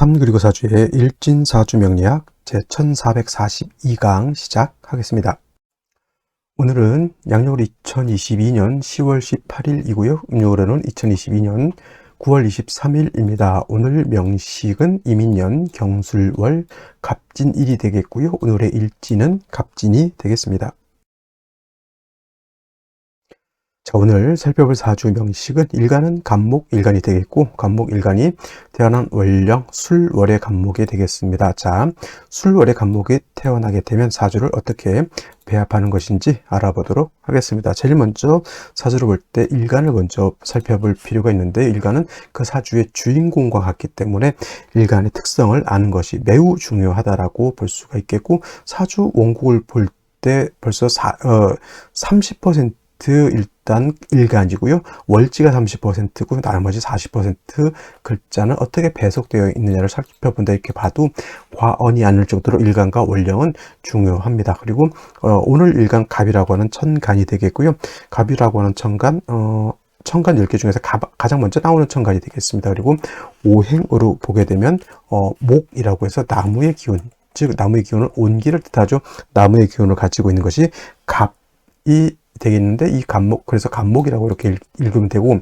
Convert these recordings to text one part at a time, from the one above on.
3 그리고 4주의 일진사주 명리학 제1442강 시작하겠습니다. 오늘은 양력으로 2022년 10월 18일이고요. 음력으로는 2022년 9월 23일입니다. 오늘 명식은 이민년 경술월 갑진일이 되겠고요. 오늘의 일진은 갑진이 되겠습니다. 자, 오늘 살펴볼 사주 명식은 일간은 갑목일간이 되겠고, 갑목일간이 태어난 월령 술월의 갑목이 되겠습니다. 자, 술월의 갑목이 태어나게 되면 사주를 어떻게 배합하는 것인지 알아보도록 하겠습니다. 제일 먼저 사주를 볼 때 일간을 먼저 살펴볼 필요가 있는데, 일간은 그 사주의 주인공과 같기 때문에 일간의 특성을 아는 것이 매우 중요하다라고 볼 수가 있겠고, 사주 원곡을 볼 때 벌써 30% 일단 일간이고요. 월지가 30%고 나머지 40% 글자는 어떻게 배속되어 있느냐를 살펴본다 이렇게 봐도 과언이 아닐 정도로 일간과 월령은 중요합니다. 그리고 오늘 일간 갑이라고 하는 천간이 되겠고요. 갑이라고 하는 천간 10개 중에서 가장 먼저 나오는 천간이 되겠습니다. 그리고 오행으로 보게 되면 목이라고 해서 나무의 기운, 즉 나무의 기운은 온기를 뜻하죠. 나무의 기운을 가지고 있는 것이 갑이 되겠는데, 이 갑목, 그래서 갑목이라고 이렇게 읽으면 되고,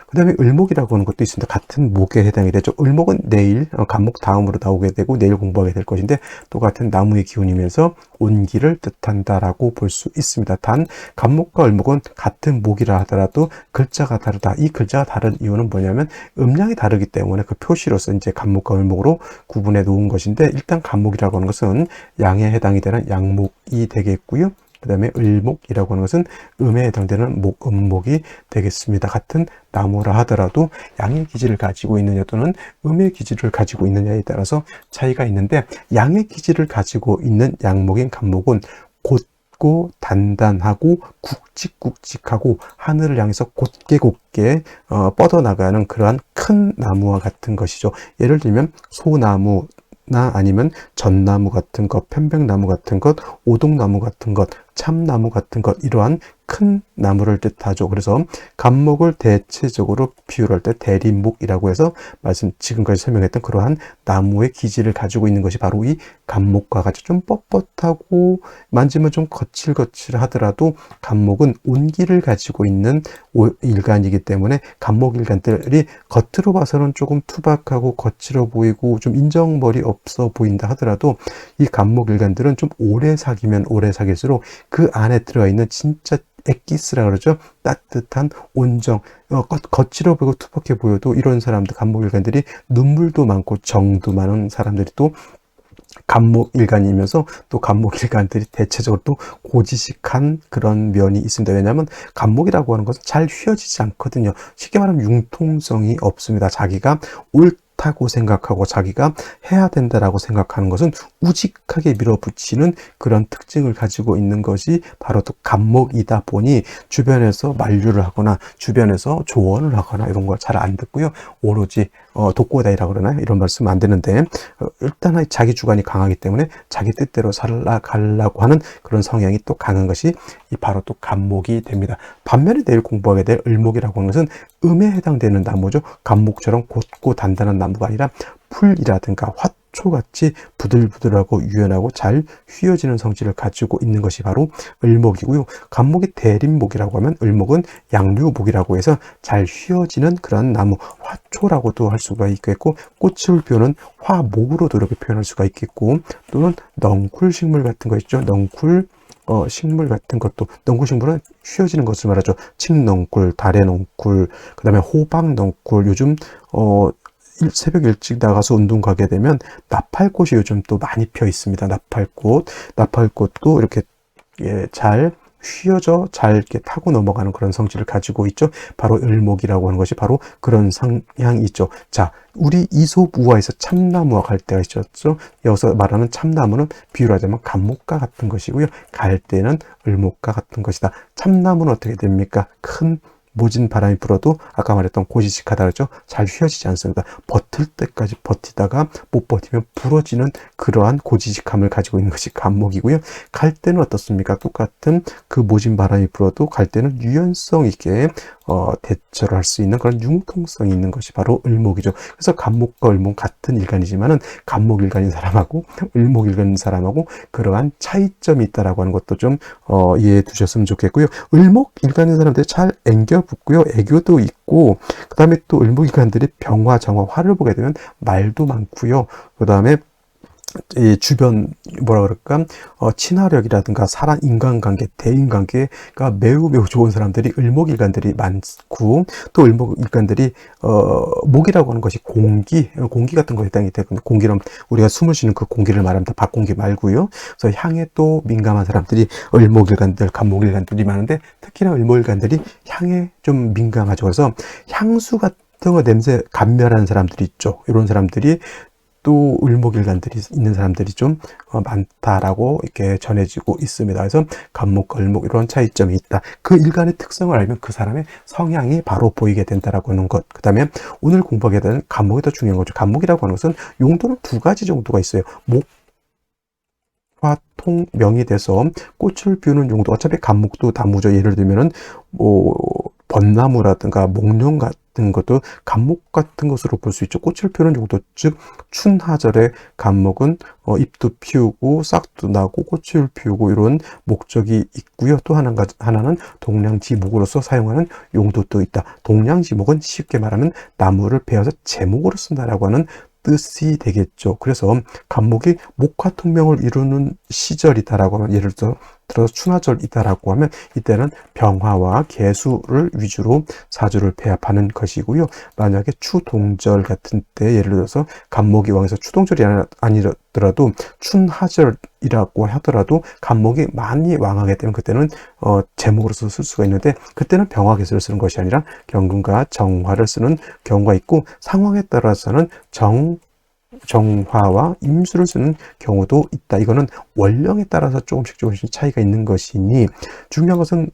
그 다음에 을목이라고 하는 것도 있습니다. 같은 목에 해당이 되죠. 을목은 내일, 갑목 다음으로 나오게 되고 내일 공부하게 될 것인데, 똑같은 나무의 기운이면서 온기를 뜻한다라고 볼 수 있습니다. 단 갑목과 을목은 같은 목이라 하더라도 글자가 다르다. 이 글자가 다른 이유는 뭐냐면 음량이 다르기 때문에 그 표시로서 이제 갑목과 을목으로 구분해 놓은 것인데, 일단 갑목이라고 하는 것은 양에 해당이 되는 양목이 되겠고요. 그 다음에 을목이라고 하는 것은 음에 해당되는 음목이 되겠습니다. 같은 나무라 하더라도 양의 기질을 가지고 있느냐 또는 음의 기질을 가지고 있느냐에 따라서 차이가 있는데, 양의 기질을 가지고 있는 양목인 갑목은 곧고 단단하고 굵직굵직하고 하늘을 향해서 곧게 뻗어나가는 그러한 큰 나무와 같은 것이죠. 예를 들면 소나무나 아니면 전나무 같은 것, 편백나무 같은 것, 오동나무 같은 것, 참나무 같은 것, 이러한 큰 나무를 뜻하죠. 그래서 갑목을 대체적으로 비유할 때 대림목이라고 해서 지금까지 설명했던 그러한 나무의 기질을 가지고 있는 것이 바로 이 갑목과 같이 좀 뻣뻣하고 만지면 좀 거칠거칠하더라도 갑목은 온기를 가지고 있는 일간이기 때문에 갑목 일간들이 겉으로 봐서는 조금 투박하고 거칠어 보이고 좀 인정머리 없어 보인다 하더라도, 이 갑목 일간들은 좀 오래 사귀면 오래 사귈수록 그 안에 들어가 있는 진짜 엑기스라 그러죠. 따뜻한 온정, 거칠어 보이고 투박해 보여도 이런 사람들, 갑목일간들이 눈물도 많고 정도 많은 사람들이 또 갑목일간이면서, 또 갑목일간들이 대체적으로 또 고지식한 그런 면이 있습니다. 왜냐하면 갑목이라고 하는 것은 잘 휘어지지 않거든요. 쉽게 말하면 융통성이 없습니다. 자기가 옳다고 생각하고 자기가 해야 된다라고 생각하는 것은 우직하게 밀어붙이는 그런 특징을 가지고 있는 것이 바로 또 갑목이다 보니, 주변에서 만류를 하거나 주변에서 조언을 하거나 이런 거 잘 안 듣고요. 오로지 독고다이라고 그러나요? 이런 말씀 안 되는데, 일단 자기 주관이 강하기 때문에 자기 뜻대로 살아가려고 하는 그런 성향이 또 강한 것이 바로 또 갑목이 됩니다. 반면에 내일 공부하게 될 을목이라고 하는 것은 음에 해당되는 나무죠. 갑목처럼 곧고 단단한 나무가 아니라 풀이라든가 화초같이 부들부들하고 유연하고 잘 휘어지는 성질을 가지고 있는 것이 바로 을목이고요. 갑목이 대림목이라고 하면 을목은 양류목이라고 해서 잘 휘어지는 그런 나무, 화초라고도 할 수가 있겠고, 꽃을 피우는 화목으로도 이렇게 표현할 수가 있겠고, 또는 넝쿨식물 같은 거 있죠. 넝쿨 식물 같은 것도, 넝쿨식물은 휘어지는 것을 말하죠. 칡넝쿨, 다래넝쿨, 그 다음에 호박넝쿨, 요즘 새벽 일찍 나가서 운동 가게 되면 나팔꽃이 요즘 또 많이 펴 있습니다. 나팔꽃도 이렇게 잘 휘어져 잘 이렇게 타고 넘어가는 그런 성질을 가지고 있죠. 바로 을목이라고 하는 것이 바로 그런 성향이 있죠. 자, 우리 이솝우화에서 참나무와 갈대가 있었죠. 여기서 말하는 참나무는 비유를 하자면 갑목과 같은 것이고요. 갈대는 을목과 같은 것이다. 참나무는 어떻게 됩니까? 큰 모진 바람이 불어도 아까 말했던 고지식하다 그랬죠. 잘 휘어지지 않습니다. 버틸 때까지 버티다가 못 버티면 부러지는 그러한 고지식함을 가지고 있는 것이 갑목이고요. 갈대는 어떻습니까? 똑같은 그 모진 바람이 불어도 갈대는 유연성 있게 대처를 할 수 있는 그런 융통성이 있는 것이 바로 을목이죠. 그래서 간목과 을목 같은 일간이지만은 간목일간인 사람하고 을목일간인 사람하고 그러한 차이점이 있다라고 하는 것도 좀 이해해 두셨으면 좋겠고요. 을목일간인 사람들이 잘 앵겨붙고요. 애교도 있고 그 다음에 또 을목일간들이 병화, 정화, 화를 보게 되면 말도 많고요. 그 다음에 이 주변 뭐라 그럴까 친화력이라든가 사람 인간관계 대인관계가 매우 좋은 사람들이 을목일간들이 많고 또 을목일간들이 목이라고 하는 것이 공기 같은 거에 해당이 되거든요. 공기는 우리가 숨을 쉬는 그 공기를 말합니다. 밖공기 말고요. 그래서 향에 또 민감한 사람들이 을목일간들 간목일간들이 많은데 특히나 을목일간들이 향에 좀 민감하죠. 그래서 향수 같은 거 냄새 감멸하는 사람들이 있죠. 이런 사람들이 또 을목일간들이 있는 사람들이 좀 많다라고 이렇게 전해지고 있습니다. 그래서 간목과 을목 이런 차이점이 있다. 그 일간의 특성을 알면 그 사람의 성향이 바로 보이게 된다라고 하는 것. 그 다음에 오늘 공부하게 되는 간목이 더 중요한 거죠. 간목이라고 하는 것은 용도는 두 가지 정도가 있어요. 화통명이 돼서 꽃을 피우는 용도. 어차피 간목도 나무죠. 예를 들면은 벚나무라든가 목련 같은 것도 간목 같은 것으로 볼 수 있죠. 꽃을 피우는 용도, 즉 춘하절에 간목은 잎도 피우고 싹도 나고 꽃을 피우고 이런 목적이 있고요. 또 하나는 동량지목으로서 사용하는 용도도 있다. 동량지목은 쉽게 말하면 나무를 베어서 제목으로 쓴다라고 하는 뜻이 되겠죠. 그래서 간목이 목화통명을 이루는 시절이다라고 하면, 예를 들어서 춘하절이다라고 하면 이때는 병화와 개수를 위주로 사주를 배합하는 것이고요. 만약에 추동절 같은 때 예를 들어서 간목이 왕해서 추동절이 아니더라도 춘하절이라고 하더라도 간목이 많이 왕하게 되면 그때는 제목으로서 쓸 수가 있는데 그때는 병화 개수를 쓰는 것이 아니라 경금과 정화를 쓰는 경우가 있고 상황에 따라서는 정화와 임수를 쓰는 경우도 있다. 이거는 원령에 따라서 조금씩 차이가 있는 것이니 중요한 것은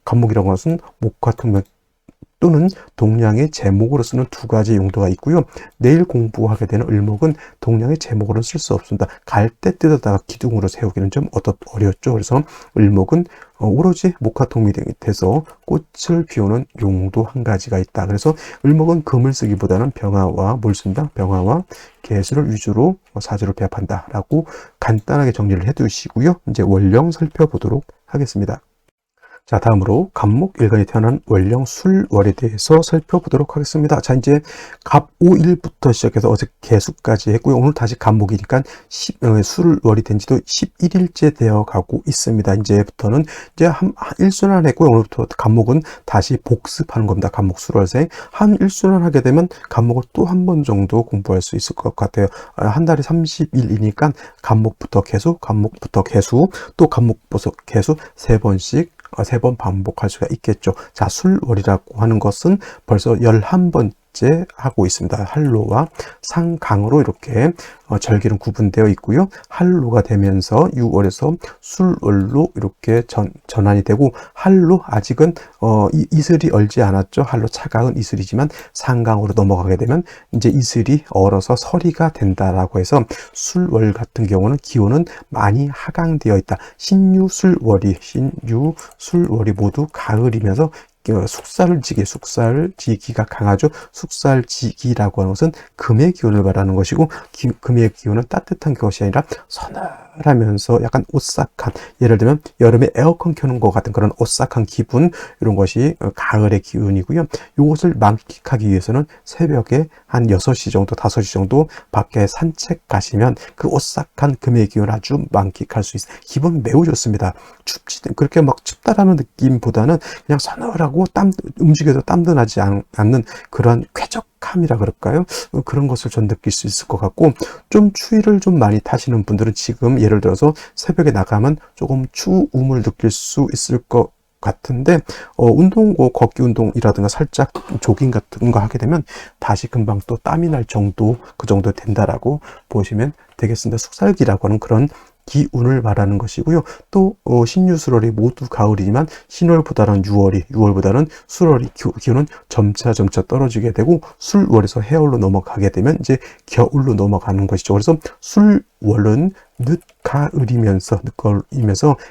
간목이라고 하는 것은 목화통명 또는 동량의 제목으로 쓰는 두 가지 용도가 있고요. 내일 공부하게 되는 을목은 동량의 제목으로는 쓸 수 없습니다. 갈대 뜯어다가 기둥으로 세우기는 좀 어렵죠. 그래서 을목은 오로지 목화통명이 돼서 꽃을 피우는 용도 한 가지가 있다. 그래서 을목은 금을 쓰기보다는 병화와 뭘 쓴다? 병화와 개수를 위주로 사주를 배합한다 라고 간단하게 정리를 해 두시고요. 이제 원령 살펴보도록 하겠습니다. 자, 다음으로 간목일간이 태어난 월령 술월에 대해서 살펴보도록 하겠습니다. 자, 이제 갑5일부터 시작해서 어제 개수까지 했고요. 오늘 다시 간목이니까 술월이 된 지도 11일째 되어 가고 있습니다. 이제부터는 한 일순환 했고요. 오늘부터 간목은 다시 복습하는 겁니다. 간목 술월생. 한 일순환 하게 되면 간목을 또 한 번 정도 공부할 수 있을 것 같아요. 한 달이 30일이니까 간목부터 개수, 간목부터 개수, 또 간목부터 개수 3번씩 3번 반복할 수가 있겠죠. 자, 술월이라고 하는 것은 벌써 11번째 하고 있습니다. 할로와 상강으로 이렇게 절기는 구분되어 있고요. 할로가 되면서 6월에서 술월로 이렇게 전환이 되고, 할로 아직은 이슬이 얼지 않았죠. 할로 차가운 이슬이지만 상강으로 넘어가게 되면 이제 이슬이 얼어서 서리가 된다라고 해서 술월 같은 경우는 기온은 많이 하강되어 있다. 신유술월이 모두 가을이면서 숙살지기가 강하죠. 숙살지기라고 하는 것은 금의 기운을 말하는 것이고, 금의 기운은 따뜻한 것이 아니라 서늘하면서 약간 오싹한, 예를 들면 여름에 에어컨 켜는 것 같은 그런 오싹한 기분, 이런 것이 가을의 기운이고요. 이것을 만끽하기 위해서는 새벽에 한 6시 정도 5시 정도 밖에 산책 가시면 그 오싹한 금의 기운을 아주 만끽할 수 있어요. 기분 매우 좋습니다. 그렇게 막 춥다라는 느낌보다는 그냥 서늘하고 움직여도 땀도 나지 않는 그런 쾌적함이라 그럴까요? 그런 것을 전 느낄 수 있을 것 같고, 좀 추위를 좀 많이 타시는 분들은 지금 예를 들어서 새벽에 나가면 조금 추움을 느낄 수 있을 것 같은데, 걷기 운동이라든가 살짝 조깅 같은 거 하게 되면 다시 금방 또 땀이 날 정도, 그 정도 된다라고 보시면 되겠습니다. 숙살기라고 하는 그런 기운을 말하는 것이고요. 또 신유술월이 모두 가을이지만 신월보다는 6월보다는 술월이 기운은 점차 떨어지게 되고, 술월에서 해월로 넘어가게 되면 이제 겨울로 넘어가는 것이죠. 그래서 술월은 늦가을이면서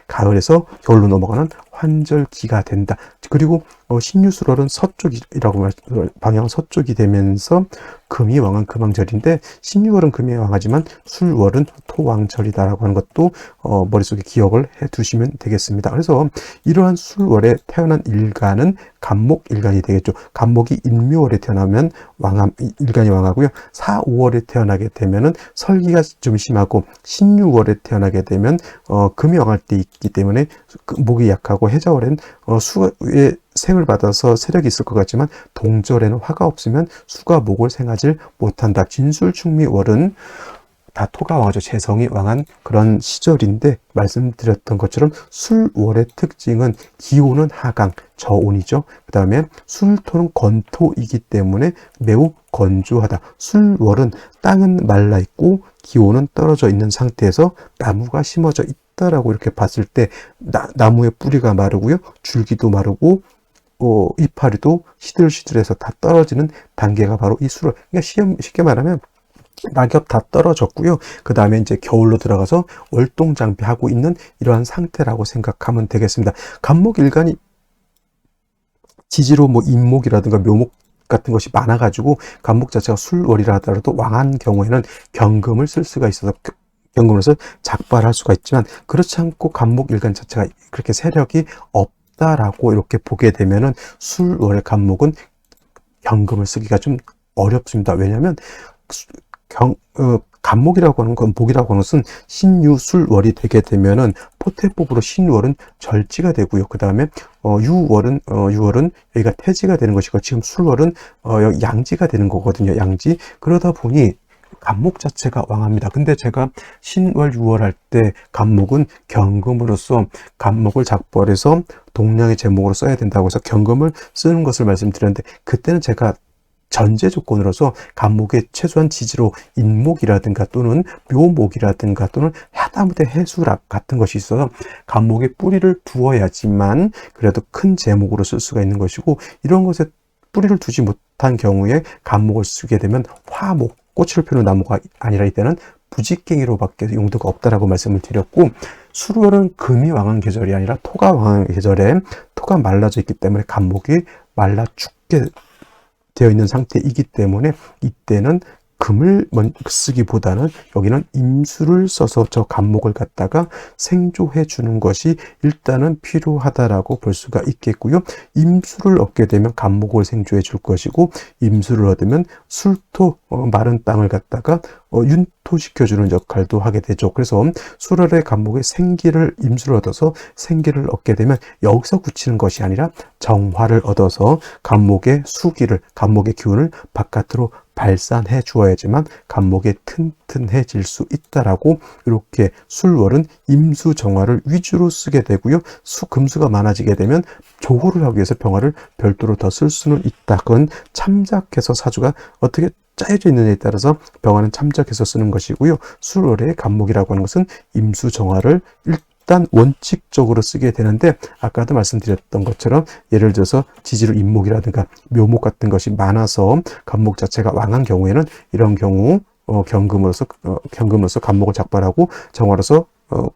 가을에서 겨울로 넘어가는 환절기가 된다. 그리고 신유술월은 서쪽이라고 방향 서쪽이 되면서 금이 왕한 금왕절인데, 신유월은 금이 왕하지만 술월은 토왕절이다라고 하는 것도 머릿속에 기억을 해 두시면 되겠습니다. 그래서 이러한 술월에 태어난 일간은 간목일간이 되겠죠. 간목이 인묘월에 태어나면 일간이 왕하고요. 4, 5월에 태어나게 되면은 설기가 좀 심하고, 신유월에 태어나게 되면 금이 왕할 때 있기 때문에 목이 약하고, 해자월에는 수의 생을 받아서 세력이 있을 것 같지만 동절에는 화가 없으면 수가 목을 생하지 못한다. 진술충미월은 다 토가 왕하죠. 재성이 왕한 그런 시절인데, 말씀드렸던 것처럼 술월의 특징은 기온은 하강, 저온이죠. 그 다음에 술토는 건토이기 때문에 매우 건조하다. 술월은 땅은 말라 있고 기온은 떨어져 있는 상태에서 나무가 심어져 있다라고 이렇게 봤을 때 나무의 뿌리가 마르고요, 줄기도 마르고 이파리도 시들시들해서 다 떨어지는 단계가 바로 이 술월. 그러니까 쉽게 말하면 낙엽 다 떨어졌고요. 그 다음에 이제 겨울로 들어가서 월동장비하고 있는 이러한 상태라고 생각하면 되겠습니다. 간목일간이 지지로 인목이라든가 묘목 같은 것이 많아가지고 간목 자체가 술월이라 하더라도 왕한 경우에는 경금을 쓸 수가 있어서 경금을 해서 작발할 수가 있지만, 그렇지 않고 간목일간 자체가 그렇게 세력이 없다라고 이렇게 보게 되면은 술월의 간목은 경금을 쓰기가 좀 어렵습니다. 왜냐하면 간목이라고 하는 건, 목이라고 하는 것은 신유술월이 되게 되면은 포태법으로 신유월은 절지가 되고요. 그 다음에 유월은 여기가 태지가 되는 것이고, 지금 술월은 여기 양지가 되는 거거든요. 양지. 그러다 보니 간목 자체가 왕합니다. 근데 제가 신월, 유월 할 때 간목은 경금으로서 간목을 작벌해서 동량의 제목으로 써야 된다고 해서 경금을 쓰는 것을 말씀드렸는데, 그때는 제가 전제 조건으로서 간목의 최소한 지지로 인목이라든가 또는 묘목이라든가 또는 하다못해 해수락 같은 것이 있어서 간목의 뿌리를 두어야지만 그래도 큰 제목으로 쓸 수가 있는 것이고, 이런 것에 뿌리를 두지 못한 경우에 간목을 쓰게 되면 화목, 꽃을 피우는 나무가 아니라 이때는 부직갱이로밖에 용도가 없다라고 말씀을 드렸고, 술월은 금이 왕한 계절이 아니라 토가 왕한 계절에 토가 말라져 있기 때문에 간목이 말라 죽게 되어 있는 상태이기 때문에 이때는 금을 쓰기보다는 여기는 임수를 써서 저 간목을 갖다가 생조해 주는 것이 일단은 필요하다라고 볼 수가 있겠고요. 임수를 얻게 되면 간목을 생조해 줄 것이고, 임수를 얻으면 술토, 마른 땅을 갖다가 윤토시켜주는 역할도 하게 되죠. 그래서 술월의 간목의 생기를, 임수를 얻어서 생기를 얻게 되면 여기서 굳히는 것이 아니라 정화를 얻어서 간목의 수기를, 간목의 기운을 바깥으로 발산해 주어야지만 간목이 튼튼해질 수 있다라고, 이렇게 술월은 임수 정화를 위주로 쓰게 되고요. 금수가 많아지게 되면 조호를 하기 위해서 병화를 별도로 더 쓸 수는 있다. 그건 참작해서 사주가 어떻게 짜여져 있느냐에 따라서 병화는 참작해서 쓰는 것이고요. 술월의 간목이라고 하는 것은 임수 정화를 일단 원칙적으로 쓰게 되는데, 아까도 말씀드렸던 것처럼 예를 들어서 지지로 인목이라든가 묘목 같은 것이 많아서 간목 자체가 왕한 경우에는 이런 경우 경금으로서 간목을 작발하고 정화로서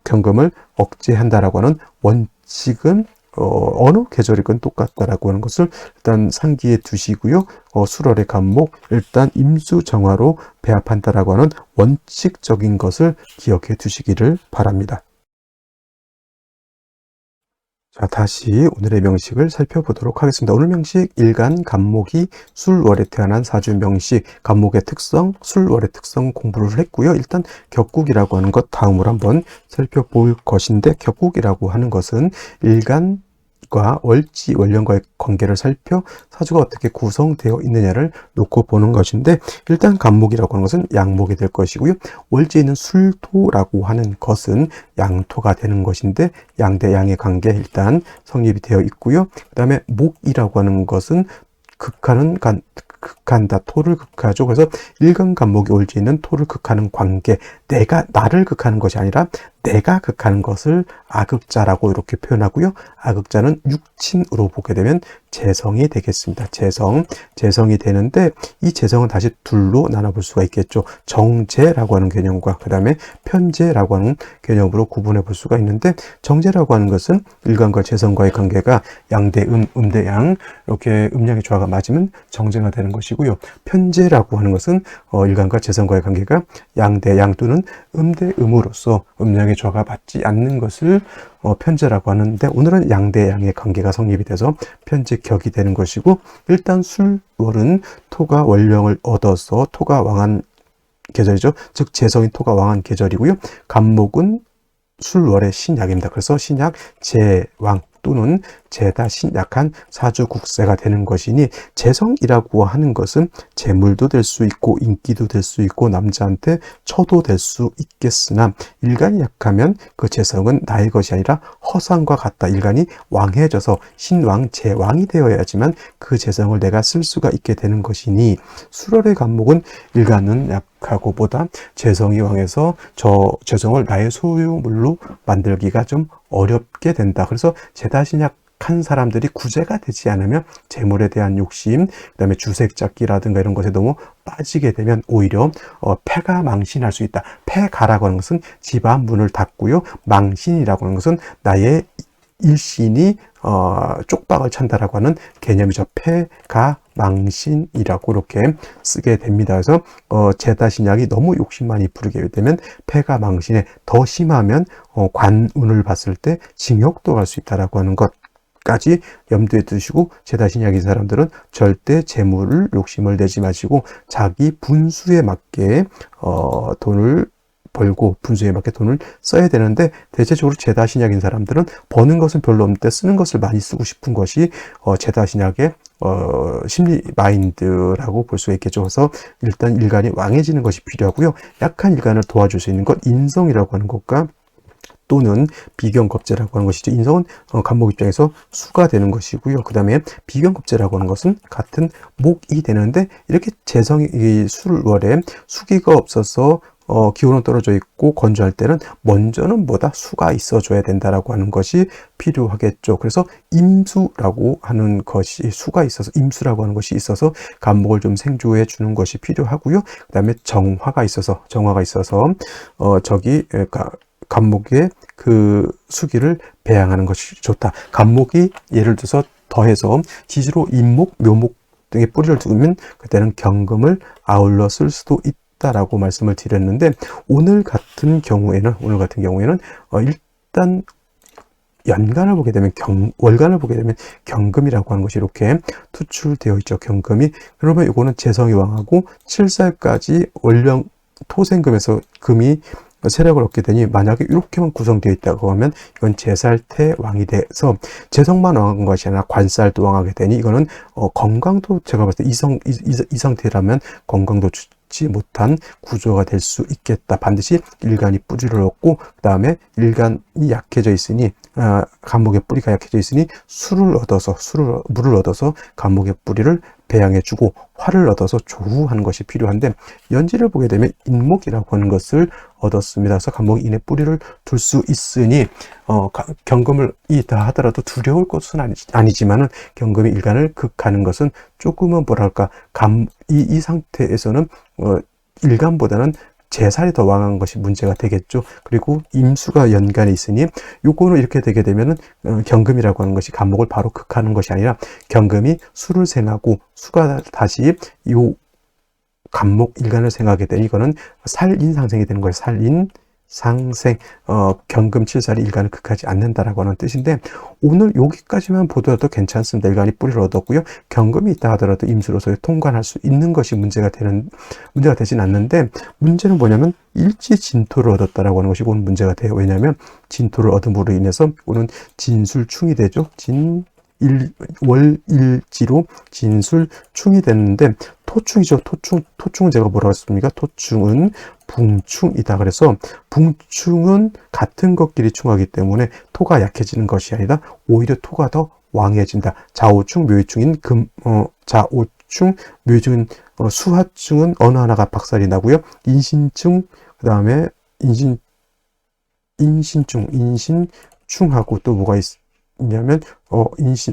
경금을 억제한다라고 하는 원칙은 어느 계절이건 똑같다라고 하는 것을 일단 상기해 두시고요. 술월의 간목 일단 임수 정화로 배합한다라고 하는 원칙적인 것을 기억해 두시기를 바랍니다. 자, 다시 오늘의 명식을 살펴보도록 하겠습니다. 오늘 명식 일간 간목이 술월에 태어난 사주 명식, 간목의 특성, 술월의 특성 공부를 했고요. 일단 격국이라고 하는 것 다음으로 한번 살펴볼 것인데, 격국이라고 하는 것은 일간 월지, 월령과의 관계를 살펴 사주가 어떻게 구성되어 있느냐를 놓고 보는 것인데, 일단 간목이라고 하는 것은 양목이 될 것이고요. 월지에 있는 술토라고 하는 것은 양토가 되는 것인데, 양 대 양의 관계 일단 성립이 되어 있고요. 그 다음에 목이라고 하는 것은 극한다. 토를 극하죠. 그래서 일간 간목이 월지에 있는 토를 극하는 관계, 나를 극하는 것이 아니라 내가 극하는 것을 아극자라고 이렇게 표현하고요. 아극자는 육친으로 보게 되면 재성이 되겠습니다. 재성이 되는데 이 재성은 다시 둘로 나눠볼 수가 있겠죠. 정재라고 하는 개념과 그 다음에 편재라고 하는 개념으로 구분해 볼 수가 있는데, 정재라고 하는 것은 일간과 재성과의 관계가 양대 음대 양, 이렇게 음양의 조화가 맞으면 정재가 되는 것이고요. 편재라고 하는 것은 일간과 재성과의 관계가 양대 양 또는 음대 음으로서 음양의 조화가 맞지 않는 것을 편재라고 하는데, 오늘은 양대 양의 관계가 성립이 돼서 편재격이 되는 것이고, 일단 술월은 토가 월령을 얻어서 토가 왕한 계절이죠. 즉 재성인 토가 왕한 계절이고요. 간목은 술월의 신약입니다. 그래서 신약 제왕 또는 제다 신약한 사주국세가 되는 것이니, 재성이라고 하는 것은 재물도 될 수 있고 인기도 될 수 있고 남자한테 처도 될 수 있겠으나, 일간이 약하면 그 재성은 나의 것이 아니라 허상과 같다. 일간이 왕해져서 신왕 제왕이 되어야지만 그 재성을 내가 쓸 수가 있게 되는 것이니, 술월의 간목은 일간은 약하고 보다 재성이 왕해서 저 재성을 나의 소유물로 만들기가 좀 어렵게 된다. 그래서 제다신약한 사람들이 구제가 되지 않으면 재물에 대한 욕심, 그 다음에 주색 잡기라든가 이런 것에 너무 빠지게 되면 오히려 패가 망신할 수 있다. 패가라고 하는 것은 집안 문을 닫고요. 망신이라고 하는 것은 나의 일신이 쪽박을 찬다라고 하는 개념이죠. 패가 망신이라고 이렇게 쓰게 됩니다. 그래서 제다신약이 너무 욕심 많이 부리게 되면 패가 망신에, 더 심하면 관운을 봤을 때 징역도 갈 수 있다라고 하는 것까지 염두에 두시고, 제다신약인 사람들은 절대 재물을 욕심을 내지 마시고 자기 분수에 맞게 돈을 벌고 분수에 맞게 돈을 써야 되는데, 대체적으로 제다신약인 사람들은 버는 것은 별로 없는데 쓰는 것을 많이 쓰고 싶은 것이 제다신약의 심리 마인드라고 볼 수가 있겠죠. 그래서 일단 일간이 왕해지는 것이 필요하고요. 약한 일간을 도와줄 수 있는 것, 인성이라고 하는 것과 또는 비견겁제라고 하는 것이죠. 인성은 간목 입장에서 수가 되는 것이고요. 그 다음에 비견겁제라고 하는 것은 같은 목이 되는데, 이렇게 재성이 술월에 수기가 없어서 기온은 떨어져 있고 건조할 때는 먼저는 뭐다? 수가 있어줘야 된다라고 하는 것이 필요하겠죠. 그래서 임수라고 하는 것이, 수가 있어서 임수라고 하는 것이 있어서 간목을 좀 생조해 주는 것이 필요하고요. 그 다음에 정화가 있어서 간목의 그 수기를 배양하는 것이 좋다. 간목이 예를 들어서 더해서 지지로 인목, 묘목 등의 뿌리를 두면 그때는 경금을 아울러 쓸 수도 있다라고 말씀을 드렸는데, 오늘 같은 경우에는 일단 연간을 보게 되면 월간을 보게 되면 경금이라고 하는 것이 이렇게 투출되어 있죠. 경금이. 그러면 이거는 재성이 왕하고 7살까지 월령 토생금에서 금이 세력을 얻게 되니, 만약에 이렇게만 구성되어 있다고 하면 이건 재살태 왕이 돼서 재성만 왕한 것이 아니라 관살도 왕하게 되니, 이거는 건강도, 제가 봤을 때 이 상태라면 건강도 좋지 못한 구조가 될 수 있겠다. 반드시 일간이 뿌리를 얻고, 그 다음에 일간이 약해져 있으니 간목의 뿌리가 약해져 있으니 물을 얻어서 간목의 뿌리를 배양해주고 화를 얻어서 조후하는 것이 필요한데, 연지를 보게 되면 인목이라고 하는 것을 얻었습니다. 그래서 간목이 인의 뿌리를 둘 수 있으니 경금을 있다 하더라도 두려울 것은 아니지만은, 경금이 일간을 극하는 것은 조금은 뭐랄까, 이 상태에서는 일간보다는 재살이 더 왕한 것이 문제가 되겠죠. 그리고 임수가 연간에 있으니, 요거는 이렇게 되게 되면은 경금이라고 하는 것이 간목을 바로 극하는 것이 아니라, 경금이 수를 생하고 수가 다시 요 간목 일간을 생하게 되니, 이거는 살인상생이 되는 거예요. 살인상생, 경금 7살이 일간을 극하지 않는다라고 하는 뜻인데, 오늘 여기까지만 보더라도 괜찮습니다. 일간이 뿌리를 얻었고요. 경금이 있다 하더라도 임수로서 통관할 수 있는 것이 문제가 되진 않는데, 문제는 뭐냐면 일지 진토를 얻었다라고 하는 것이 오늘 문제가 돼요. 왜냐하면 진토를 얻음으로 인해서 오는 진술충이 되죠. 월일지로 진술충이 됐는데, 토충이죠. 토충은 제가 뭐라고 했습니까? 토충은 붕충이다. 그래서 붕충은 같은 것끼리 충하기 때문에 토가 약해지는 것이 아니라 오히려 토가 더 왕해진다. 좌우충, 묘유충인 좌우충, 묘유충은 수하충은 어느 하나가 박살이 나고요. 인신충, 그 다음에 인신충, 인신충하고 또 뭐가 있냐면,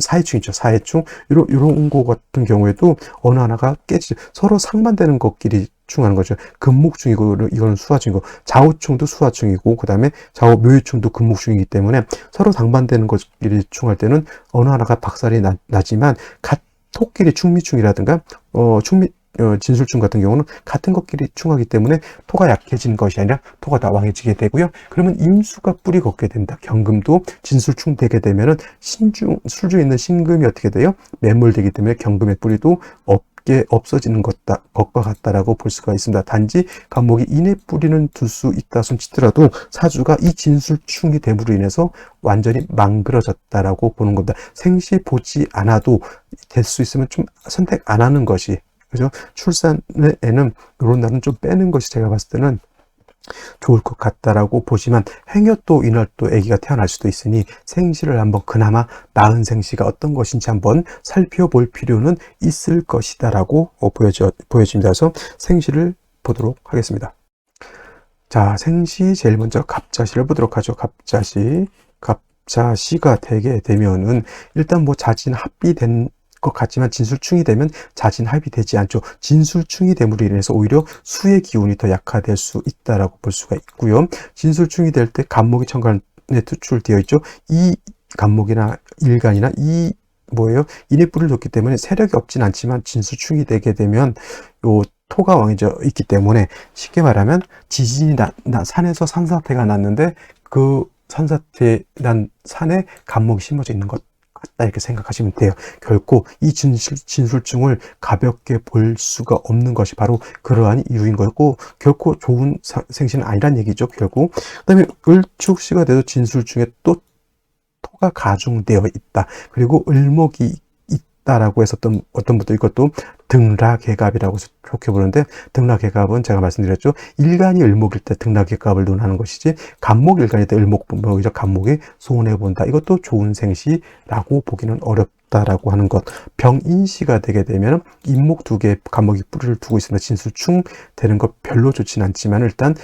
사해충 있죠. 사해충. 요런 거 같은 경우에도 어느 하나가 깨지, 서로 상반되는 것끼리 충하는 거죠. 금목충이고, 이거는 수화충이고, 좌우충도 수화충이고, 그 다음에 묘유충도 금목충이기 때문에 서로 상반되는 것끼리 충할 때는 어느 하나가 박살이 나지만, 토끼리 충미충이라든가, 진술충 같은 경우는 같은 것끼리 충하기 때문에 토가 약해진 것이 아니라 토가 다 왕해지게 되고요. 그러면 임수가 뿌리 걷게 된다. 경금도 진술충 되게 되면은 술주에 있는 신금이 어떻게 돼요? 매몰되기 때문에 경금의 뿌리도 없어지는 것과 같다라고 볼 수가 있습니다. 단지 간목이 인의 뿌리는 둘 수 있다 손치더라도 사주가 이 진술충이 됨으로 인해서 완전히 망그러졌다라고 보는 겁니다. 생시 보지 않아도 될 수 있으면 좀 선택 안 하는 것이, 그죠? 출산에는 이런 날은 좀 빼는 것이 제가 봤을 때는 좋을 것 같다라고 보지만, 행여또 이날 또 아기가 태어날 수도 있으니 생시를 한번 그나마 나은 생시가 어떤 것인지 한번 살펴볼 필요는 있을 것이다라고 보여집니다. 그래서 생시를 보도록 하겠습니다. 자, 생시 제일 먼저 갑자시를 보도록 하죠. 갑자시가 되게 되면은 일단 뭐 자진합비된 것 같지만 진술충이 되면 자진합이 되지 않죠. 진술충이 됨으로 인해서 오히려 수의 기운이 더 약화될 수 있다라고 볼 수가 있고요. 진술충이 될 때 간목이 천간에 투출되어 있죠. 이 간목이나 일간이나 인의 뿌리를 뒀기 때문에 세력이 없진 않지만 진술충이 되게 되면 요 토가 왕해져 있기 때문에 쉽게 말하면 지진이 산에서 산사태가 났는데 그 산사태 난 산에 간목이 심어져 있는 것 같다, 이렇게 생각하시면 돼요. 결코 이 진술충을 가볍게 볼 수가 없는 것이 바로 그러한 이유인 거고, 결코 좋은 생신은 아니란 얘기죠. 결국 그 다음에 을축시가 돼도 진술충에 또 토가 가중되어 있다. 그리고 을목이 있다라고 해서 어떤 분도 이것도 등락개갑이라고 좋게 보는데, 등락개갑은 제가 말씀드렸죠. 일간이 을목일 때 등락개갑을 논하는 것이지, 간목 일간일 때 을목 보면 오히려 간목이 손해본다. 이것도 좋은 생시라고 보기는 어렵다라고 하는 것. 병인시가 되게 되면 인목 두 개, 간목이 뿌리를 두고 있으면 진술충 되는 것 별로 좋진 않지만 일단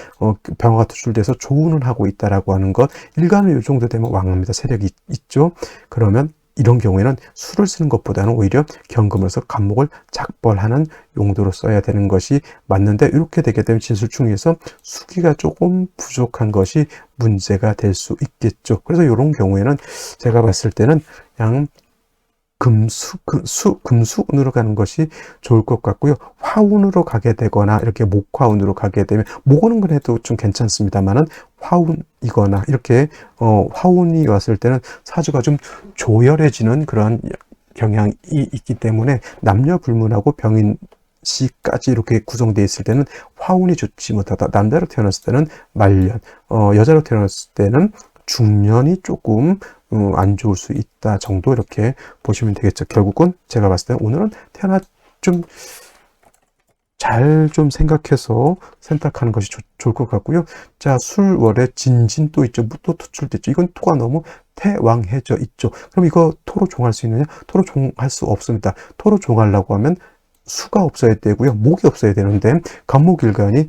병화가 투출돼서 조운은 하고 있다라고 하는 것. 일간은 이 정도 되면 왕합니다. 세력이 있죠. 그러면 이런 경우에는 술을 쓰는 것보다는 오히려 경금을 써 간목을 작벌하는 용도로 써야 되는 것이 맞는데, 이렇게 되게 되면 진술충에서 수기가 조금 부족한 것이 문제가 될 수 있겠죠. 그래서 이런 경우에는 제가 봤을 때는 그냥 금수운으로 가는 것이 좋을 것 같고요. 화운으로 가게 되거나 이렇게 목화운으로 가게 되면, 목오는 건 해도 좀 괜찮습니다만은 화운이거나 이렇게 화운이 왔을 때는 사주가 좀 조열해지는 그런 경향이 있기 때문에 남녀 불문하고 병인시까지 이렇게 구성되어 있을 때는 화운이 좋지 못하다. 남자로 태어났을 때는 말년, 여자로 태어났을 때는 중년이 조금 안 좋을 수 있다 정도, 이렇게 보시면 되겠죠. 결국은 제가 봤을 때 오늘은 태어나 좀 잘 생각해서 선택하는 것이 좋을 것 같고요. 자, 술월에 진진 또 있죠. 또 투출됐죠. 이건 토가 너무 태왕해져 있죠. 그럼 이거 토로 종할 수 있느냐? 토로 종할 수 없습니다. 토로 종하려고 하면 수가 없어야 되고요. 목이 없어야 되는데, 간목일간이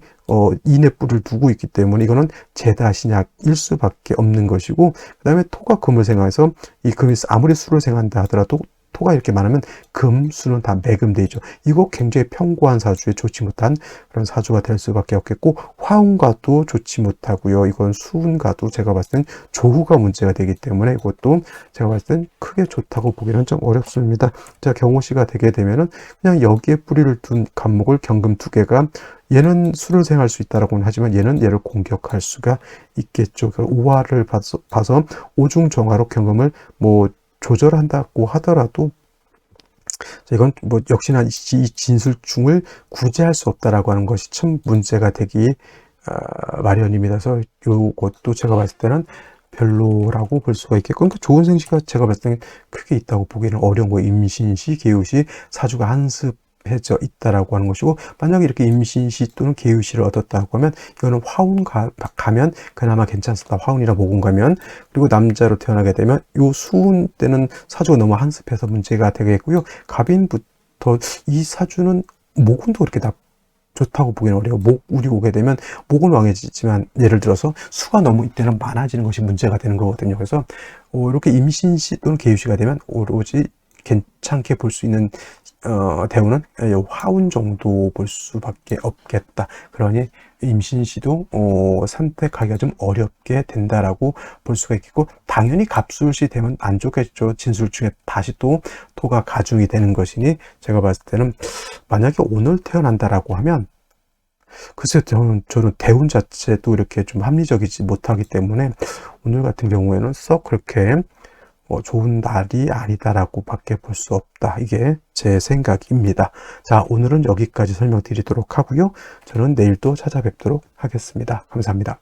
인의 뿔을 두고 있기 때문에 이거는 제다신약일 수밖에 없는 것이고, 그 다음에 토가 금을 생해서 이 금이 아무리 수를 생한다 하더라도 토가 이렇게 많으면 금수는 다 매금돼 있죠. 이거 굉장히 편고한 사주에 좋지 못한 그런 사주가 될 수밖에 없겠고, 화운과도 좋지 못하고요. 이건 수운과도 제가 봤을 땐 조후가 문제가 되기 때문에 이것도 제가 봤을 땐 크게 좋다고 보기는 좀 어렵습니다. 자, 경호시가 되게 되면은 그냥 여기에 뿌리를 둔 간목을 경금 두 개가, 얘는 수를 생할 수 있다라고는 하지만 얘는 얘를 공격할 수가 있겠죠. 오화를 봐서 오중정화로 경금을 조절한다고 하더라도, 이건 역시나 이 진술충을 구제할 수 없다라고 하는 것이 참 문제가 되기 마련입니다. 그래서 이것도 제가 봤을 때는 별로라고 볼 수가 있겠고, 그러니까 좋은 생시가 제가 봤을 때는 크게 있다고 보기는 어려운 거예요. 임신시, 계유시, 사주가 한습해져 있다라고 하는 것이고, 만약에 이렇게 임신시 또는 계유시를 얻었다고 하면 이거는 화운 가면 그나마 괜찮습니다. 화운이나 목운 가면. 그리고 남자로 태어나게 되면 요 수운 때는 사주가 너무 한습해서 문제가 되겠고요. 갑인부터 이 사주는 목운도 그렇게 좋다고 보기는 어려요. 목울이 오게 되면 목은 왕해지지만 예를 들어서 수가 너무 이때는 많아지는 것이 문제가 되는 거거든요. 그래서 이렇게 임신시 또는 계유시가 되면 오로지 괜찮게 볼 수 있는 대우는 화운 정도 볼 수밖에 없겠다. 그러니 임신시도 선택하기가 좀 어렵게 된다라고 볼 수가 있겠고, 당연히 갑술시 되면 안 좋겠죠. 진술 중에 다시 또 토가 가중이 되는 것이니 제가 봤을 때는 만약에 오늘 태어난다라고 하면 글쎄요, 저는 대운 자체도 이렇게 좀 합리적이지 못하기 때문에 오늘 같은 경우에는 썩 그렇게 좋은 날이 아니다라고 밖에 볼 수 없다. 이게 제 생각입니다. 자, 오늘은 여기까지 설명드리도록 하고요. 저는 내일 또 찾아뵙도록 하겠습니다. 감사합니다.